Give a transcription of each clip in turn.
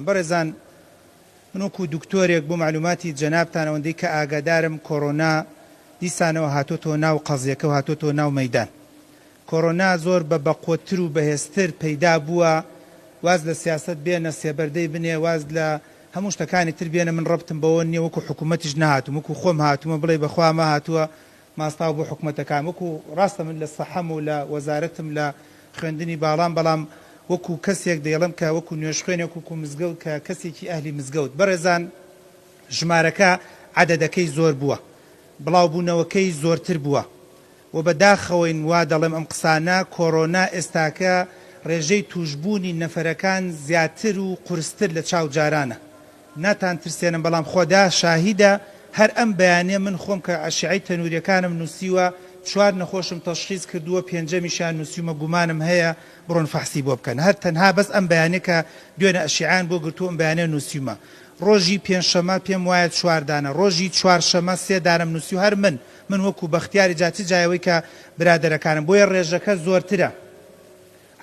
بەڕێزان من وەکو دکتۆرێک بۆ معلوماتی جەنابتان ئەوەندەی کە ئاگادارم کۆڕۆنا دیسانەوە هاتۆتەوە ناو قەزیەکە و هاتۆتەوە ناو مەیدان. کۆڕۆنا زۆر بە بەقۆتر و بەهێزتر پەیدا بووە، واز لە سیاست بێنە سێبەردەی بنێ، واز لە هەموو شتەکانی تر بێنە. من ڕەبتم بەوە نییە وەکو حکوومەتیش نهاتوم، وەکو خۆم هاتوومە بڵێ بەخوا مە هاتووە ماستاو بۆ حکوومەتەکان، وەکو ڕاستە من لە سەحەم و لە وەزارەتم لە خوێندنی باڵام، بەڵام وەکو کەسێک دەیڵم کە وەکو نوێژخوێنێک وەکو مزگەوت کە کەسێکی ئەهلی مزگەوت. بەڕێزان ژمارەکە عەدەدەکەی زۆر بووە، بڵاوبوونەوەکەی زۆرتر بووە و بەداخەوەین وا دەڵێم ئەم قسانە کۆڕۆنا ئێستاکە ڕێژەی توشبوونی نەفەرەکان زیاتر و قورستر لە چاو جارانە. ناتان ترسێنم، بەڵام خۆدا شاهیدە هەر ئەم بەیانێ من خۆم کە عەشیعەی تەنووریەکانم نووسیوە، 4 نەخۆشم تەشخیص کردووە، 5ەمیشیان نووسیومە، گومانم هەیە بڕۆن فەحسی بۆ بکەن. هەر تەنها بەس ئەم بەیانێ کە دوێنە ئەشیعان بۆ گرتووە ئەم بەیانێ نووسیومە. ڕۆژی پێنجشەمە پێم وایە 4 دانە، ڕۆژی چوارشەمە 3 دانم نووسی و هەر من وەکو بەختیاری جاتی جایەوەی کە برادەرەکانم، بۆیە ڕێژەکە زۆرترە،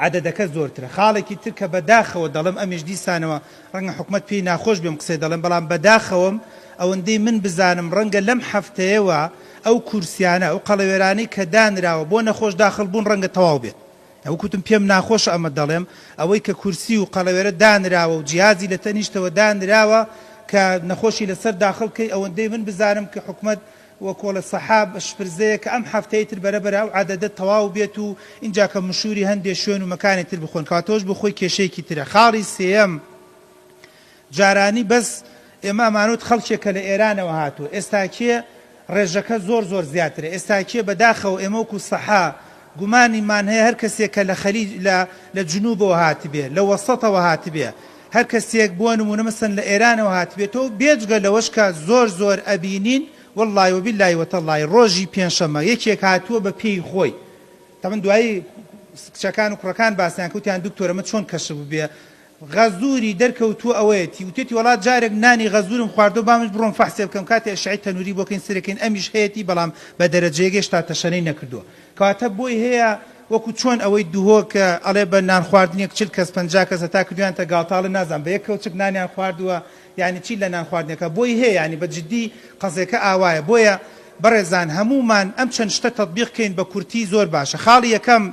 عەدەدەکە زۆرترە. خاڵێکی تر کە بەداخەوە دەڵم ئەمیش دیسانەوە ڕەنگە حکوومەت پێی ناخۆش بێم قسەی دەڵێم، بەڵام بەداخەوەم ئەوەندەی من بزانم ڕەنگە لەم هەفتەیەوە ئەو کورسیانە ئەو قەڵەوێرانەی کە دانراوە بۆ نەخۆش داخل بوون ڕەنگە تەواو بێت. ئەوکوتم پێم ناخۆشە ئەمە دەڵێم، ئەوەی کە کورسی و قەڵەوێرە دانراوە و جیازی لە تەنیشتەوە دانراوە کە نەخۆشی لەسەر داخڵکەی، ئەوەندەی من بزانم کە حکوومەت وەکۆڵە سەحاب شپرزەیە کە ئەم هەفتەیە تر بەرەبەرە و عەدەدە تەواو بێت و اینجا کە مشوری هەندێک شوێن و مەکانی تر بخۆن، کاتۆش بۆ خۆی کێشەیەکی ترە. خاڵی سێەم جارانی بەس ئێمە ئەمانوت خەڵکێکە لە ئێرانەوە هاتووە، ئێستاکێ ڕێژەکە زۆر زیاترە. ئێستاکێ بەداخەوە ئێمە وەکو سەحا گومانیمان هەیە هەر کەسێکە لە خەلیج لە جنوبەوە هاتبێ، لە وەسەتەوە هاتبێ، هەر کەسێک بۆ نمونە مەسەن لە ئێرانەوە هاتبێتەوە، بێجگە لەوەش کە زۆر ئەبینین والله وبالله وتالله ڕۆژی پێنجشەمە یەکێک هاتووە بە پێی خۆی. تەمەن دوایی کچەکان و کوڕەکان باسییان کەوتیان دکتۆرە مە چۆن کەشف بێ، غەزووری دەرکەوتووە ئەوەیەتی وتێتی وڵات جارێک نانی غەزوورم خواردۆ بامش بڕۆم فەحسێ بکەم، کاتی ئەشعەی تەنووری بۆکەین سەرەکەین ئەمیش هەیەتی، بەڵام بە دەرەجەیەک هێشتا تەشەنەی نەکردووە. کەواتە بۆی هەیە وەکو چۆن ئەوەی دووهۆ کە ئەڵێ بە نان خواردنێک 40 کەس 50 کەس هەتا کردویانتە گاڵتاڵە نازان بە یەک کەوچک نانیان خواردووە، یعنی چی لە نان خواردنەکە بۆی هەیە، یعنی بە جددی قەزێکە ئاوایە. بۆیە بەڕێزان هەمومان ئەم چەند شتە تەطبیقکەین بە کورتی زۆر باشە. خاڵی یەکەم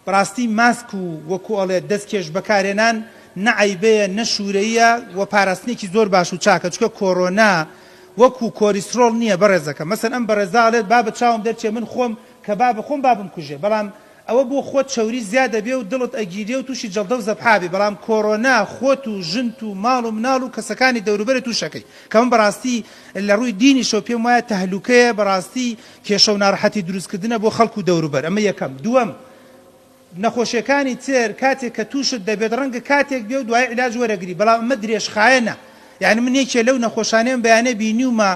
بەڕاستی ماسک و وەکو ئەڵێ دەستکێش بەکارێنان نەعیبەیە نەشورەیە و پاراستنێکی زۆر باش و چاکە، چکە کۆڕۆنا وەکو کۆریسترۆڵ نییە بەڕێزەکە. مەسەن ئەم بەڕێزاڵێت با بە چاوم دەرچێ من خۆم کە خۆم بابم کوژێ، بەڵام ئەوە بۆ خۆت چەوری زیادە بێ و دڵت ئەگیرێ و تووشی جەڵدە و زەبحابی، بەڵام کۆڕۆنا خۆت و ژنت و ماڵ و مناڵ و کەسەکانی دەوروبەرە تووشەکەی، کە من بەڕاستی لە ڕووی دینیشەوە پێم وایە تەهلوکەیە، بەڕاستی کێشە و ناڕەحەتی دروستکردنە بۆ خەڵک و دەوروبەر. ئەمە یەکەم. دووەم نەخۆشیەکانی تر کاتێک کە تووشت دەبێت ڕەنگە کاتێک بێ و دوای عیلاج وەرەگری، بەڵام ئەمە درێژخایەنە. یعنی من یەکێ لەو نەخۆشانەیەم بەیانێ بینیومە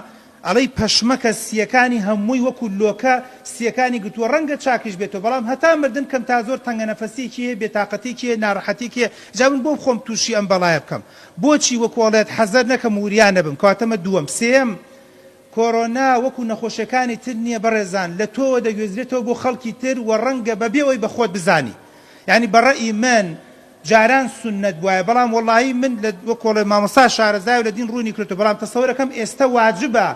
ئەڵەی پەشمەکە سیەکانی هەمووی وەکو لۆکە سیەکانی گرتووە، ڕەنگە چاکیش بێتەوە، بەڵام هەتا مردن کەم تا زۆر تەنگە نەفەسێکی هەیە، بێتاقەتێکی هەیە، ناڕەحەتێکی هەیە. جا من بۆم خۆم تووشی ئەم بەڵایە بکەم، بۆچی وەکو ئەڵێت حەزەر نەکەم وریان نەبم. کەواتەمە دووەم. سێم کۆڕۆنا وەکو نەخۆشیەکانی تر نییە بەڕێزان، لە تۆوە دەگوێزرێتەوە بۆ خەڵکی تر و ڕەنگە بەبێەوەی بە خۆت بزانی. یعنی بەڕەئی من جاران سنت بواە، بەڵام وەڵاهی من وەکۆڵێ مامۆستا شارەزای و لە دین ڕوونی کردو، بەڵام تەسەوەرەکەم ئێستا واجبە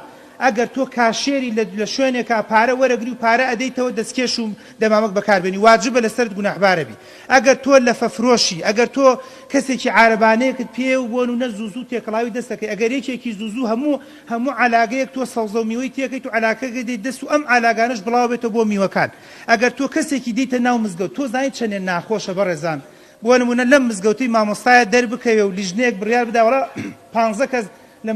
ئەگەر تۆ کاشێری لە شوێنێکە پارە وەرەگری و پارە ئەدەیتەوە دەستکێش و دەمامک بەکاربێنی، واجبە لەسەرت گوناحبارە بی. ئەگەر تۆ لە فەفرۆشی، ئەگەر تۆ کەسێکی عارەبانەیەکت پێ و بۆن و نە زوزوو تێکڵاوی دەستەکەی، ئەگەر یەکێکی زوزوو هەموو علاگەیەک تۆ سەوزە و میوەی تێکەیت و علاکەکە دەیت دەست و ئەم علاگانش بڵاو بێتەوە بۆ میوەکان. ئەگەر تۆ کەسێکی دیتە ناو مزگەوت، تۆ زانیت چەندێک ناخۆشە بەڕێزان، بۆ نمونە لەم مزگەوتی مامۆستایە دەربکەوێ و لیژنەیەک بڕیار بدە وەڵا 15 کەس لە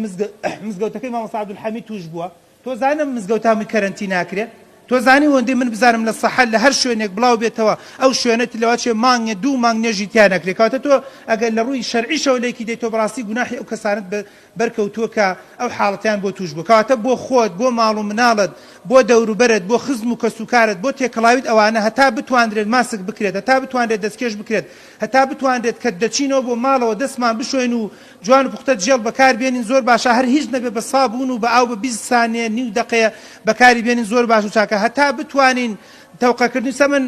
مزگەوتەکەی مامۆستا عەبدولحەمید توش بووە، تۆ زانم مزگەوتامی کەرەنتی ناکرێت، تۆ زانی وەندەی من بزانم لە سەحەل لە هەر شوێنێک بڵاو بێتەوە ئەو شوێنەت لەوە چێ مانگێ 2 مانگ نێژی تیا نەکرێت. کەواتە تۆ ئەگەر لە ڕووی شەرعیشەوە لێکی دێت، تۆ بەڕاستی گوناحی ئەو کەسانت بەرکەوتووە کە ئەو حاڵەتیان بۆ توش بوو. کەواتە بۆ خۆت، بۆ ماڵ و مناڵت، بۆ دەوروبەرت، بۆ خزم و کەسوکارت، بۆ تێکەڵاویت ئەوانە هەتا بتوانرێت ماسک بکرێت، هەتا بتوانرێت دەستکێش بکرێت، هەتا بتوانرێت کە دەچینەوە بۆ ماڵەوە دەستمان بشوێن و جوان و پوختە جێڵ بەکاربێنین زۆر باشە، هەر هیچ نەبێ بە سابوون و بە ئاو بە 20 سانیە نیو دقەیە بەکاری بێنین زۆر باش و چاکە، هەتا بتوانین تەوقەکردنی سەمن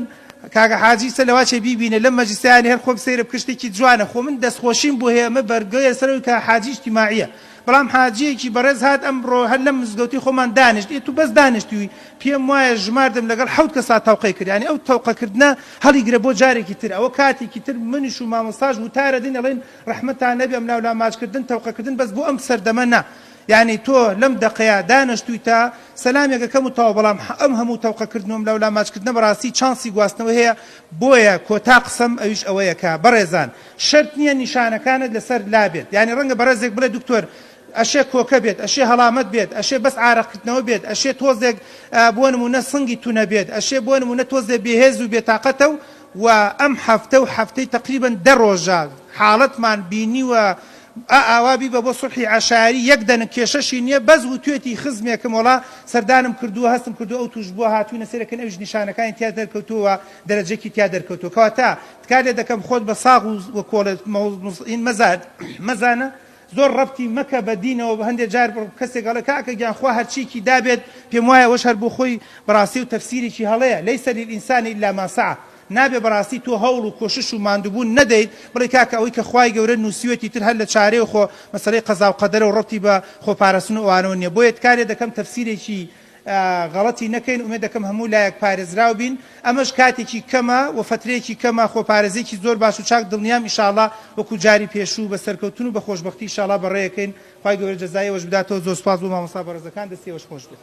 کاگە حاجی سە لەواچێ بیبینە لەم مەجلیسیانی هەر خۆم سەیرە بکشتێکی جوانە خۆ من دەستخۆشیم بۆ هەیە ئەمە بەرگەیە سەرەوەی کە حاجی اجتیماعیە بەڵام حاجیەکی بەڕێز هات ئەمڕۆ هەر لەم مزگەوتی خۆمان دانیشت تو بەس دانیشتووی پێم وایە ژماردم لەگەڵ 7 کەسا تەوقەی کرد یعنی ئەو تەوقەکردنە هەڵیگرە بۆ جارێکی تر ئەوە کاتێکی تر منیش و مامۆستاژ وتارە دین ئەڵێن ڕەحمەتان نەبێ ئەم لاولا ماچکردن تەوقەکردن بەس بۆ ئەم سەردەمە نا یعنی تۆ لەم دەقەیە دانیشتووی تا سەلامێکەکەم و تەواو بەڵام ئەم هەموو تەوقەکردنەوەم لەولا ماچکردنە بەڕاستی چانسی گواستنەوە هەیە بۆیە کۆتا قسەم ئەویش ئەوەیە کە بەڕێزان شەرت نییە نیشانەکانت لەسەر لابێت یعنی ڕەنگە بەڕێزێک بڵێ دکتۆر ئەشێ کۆکە بێت ئەشێ هەڵامەت بێت ئەشێ بەس ئارەقکردنەوە بێت ئەشێ تۆزێک بۆ نمونە سنگی تونە بێت ئەشێ بۆ نمونە تۆزێ بێهێز و بێتاقەتە و ئەم هەفتە و هەفتەی تقریبن 10 ڕۆژە حاڵەتمان بینیوە ئاوابی بە بۆ سوڵحی عەشایری یەک دەنگ کێشەشی نییە بەس و توێتی خزمێکم وڵا سەردانم کردووە هەستم کردو ئەو توش بووە هاتووینە سێرەکەن ئەوش نیشانەکانی تیا دەرکەوتووە دەرەجێکی تیا دەرکەوتووە کەواتە تکارێ دەکەم خۆت بە ساغ و کۆڵێت مەزانە زۆر ڕەبتی مەکە بە دینەوە بە هەندێک جار کەسێک گەڵێ کاکە گیانخوا هەرچیکی دابێت پێم وایە ئەوەش هەر بۆ خۆی بەڕاستی و تەفسیرێکی هەڵەیە لەیسە للئینسانی ئیلا ما سعى نابێ بەڕاستی تۆ هەوڵ و کۆشش و ماندووبوون نەدەیت بڵێ کاکە ئەوەی کە خوای گەورە نووسیوەتی تر هەر لە چارەی خۆ مەسەلەی قەزا و قەدەرە و ڕەبتی بە خۆپارێزن و ئەوانەوە نییە بۆیە تکارێ دەکەم تەفسیرێکی غەڵەتی نەکەین ئومێد دەکەم هەموو لایەک پارێزراو بین ئەمەش کاتێکی کەمە و فترەیەکی کەمە خۆپارێزێکی زۆر باش و چاک دڵنیام ئینشاءڵڵا وەکو جاری پێشوو بە سەرکەوتن و بە خۆشبەختی ئینشاءڵڵا بەڕێیەکەین خوای گەورە جەزای ئەوەش بداتەوە زۆر سوپاس بۆ مامۆستا بەڕێزەکان دەستی ئەوەش خۆش بێت